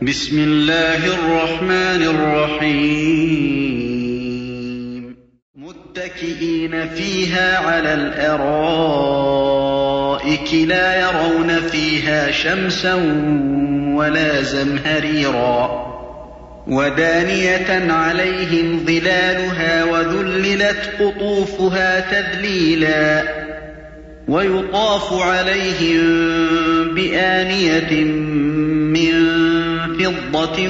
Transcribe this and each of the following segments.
بسم الله الرحمن الرحيم متكئين فيها على الأرائك لا يرون فيها شمسا ولا زمهريرا ودانية عليهم ظلالها وذللت قطوفها تذليلا ويطاف عليهم بآنية من فضة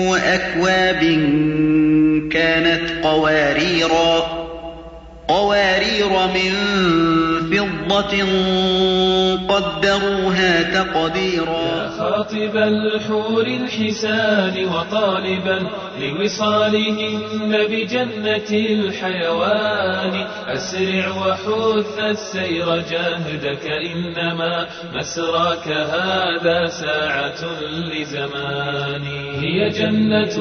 وأكواب كانت قوارير من فضة قدروها تقديرا يا خاطب الحور الحسان وطالبا لوصالهن بجنة الحيوان أسرع وحث السير جاهدك إنما مسراك هذا ساعة لزمان هي جنة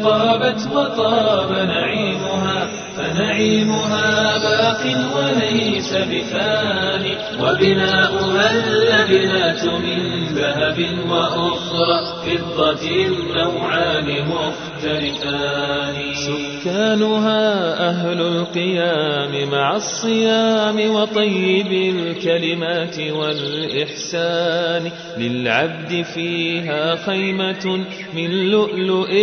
طابت وطاب نعيمها فنعيمها باق وليس بفاني وبناؤها اللبنات من ذهب وأخرى فضة النوعان مختلفان سكانها أهل القيام مع الصيام وطيب الكلمات والإحسان للعبد فيها خيمة من لؤلؤ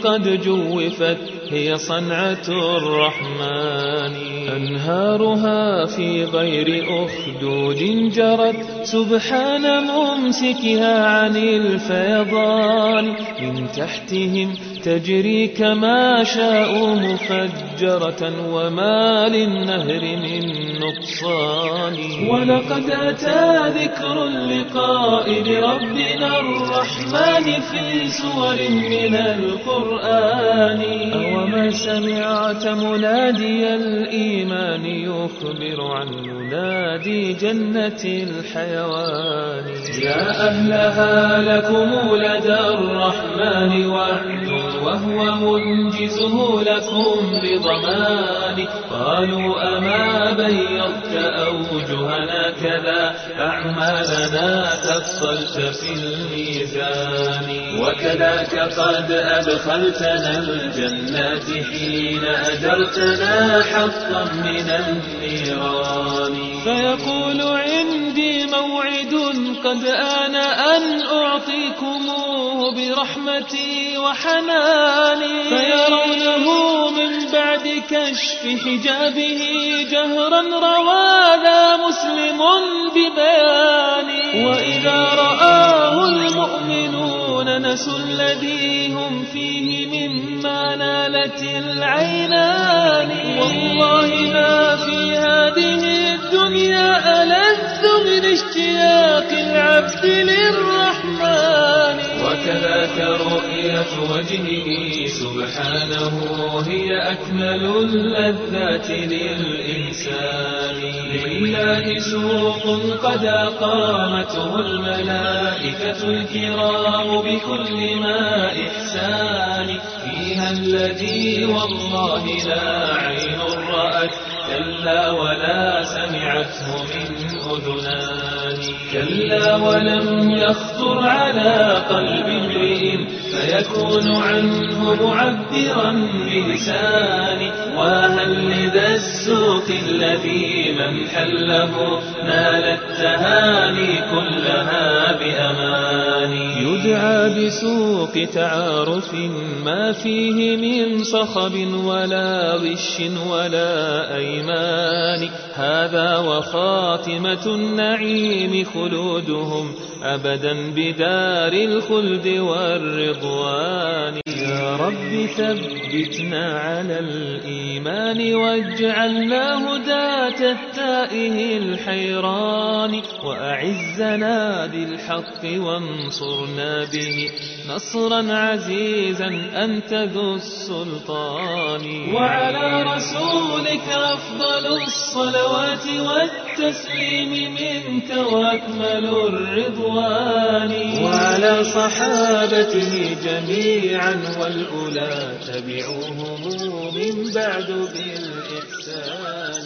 قد جوفت هي صنعة الرحمن أنهارها في غير أخدود جرت سبحان ممسكها عن الفيضان من تحتهم تجري كما شاء مفجرة وما للنهر من نقصان ولقد أتى ذكر اللقاء بربنا الرحمن في سور من القرآن أوما سمعت منادي الإيمان يخبر عن منادي جنة الحيوان يا أهلها لكم لدى الرحمن وعد وهو منجزه لكم بضمان قالوا أما بيضت أوجهنا كذا أعمالنا تفصلت في الميزان وكذاك قد أدخلتنا الجنات حين أجرتنا حقا من النيران فيقول عندي موعد قد آن أن أعطيكموه برحمتي وحناني فيرونه من بعد كشف حجابه جهرا روانا مسلم ببياني وإذا رآه المؤمنون نسوا الذي هم فيه مما نالت العينان والله ما في هذه الدنيا ألذ من اشتياق العبد للرحمن وكذاك رؤية وجهه سبحانه هي أكمل اللذات للإنسان لله سوق قد أقامته الملائكة الكرام بكل ما إحسان فيها الذي والله لا عين رأت كلا ولا سمعته من أذنان كلا ولم يخطر على قلب امرئ فيكون عنه معبرا بلسانه وهل لذا السوق الذي من حله نال التهاني كلها بأمان يدعى بسوق تعارف ما فيه من صخب ولا غش ولا أيمان هذا وخاتمة النعيم خلودهم أبدا بدار الخلد والرضوان يا رب ثبتنا على الإيمان واجعلنا هداة التائه الحيران وأعزنا بالحق وانصرنا به نصرا عزيزا أنت ذو السلطان وعلى رسولك أفضل الصلوات والتسليم منك وأكمل الرضوان وعلى صحابته جميعا والأولى تبعوهم من بعد بالإحسان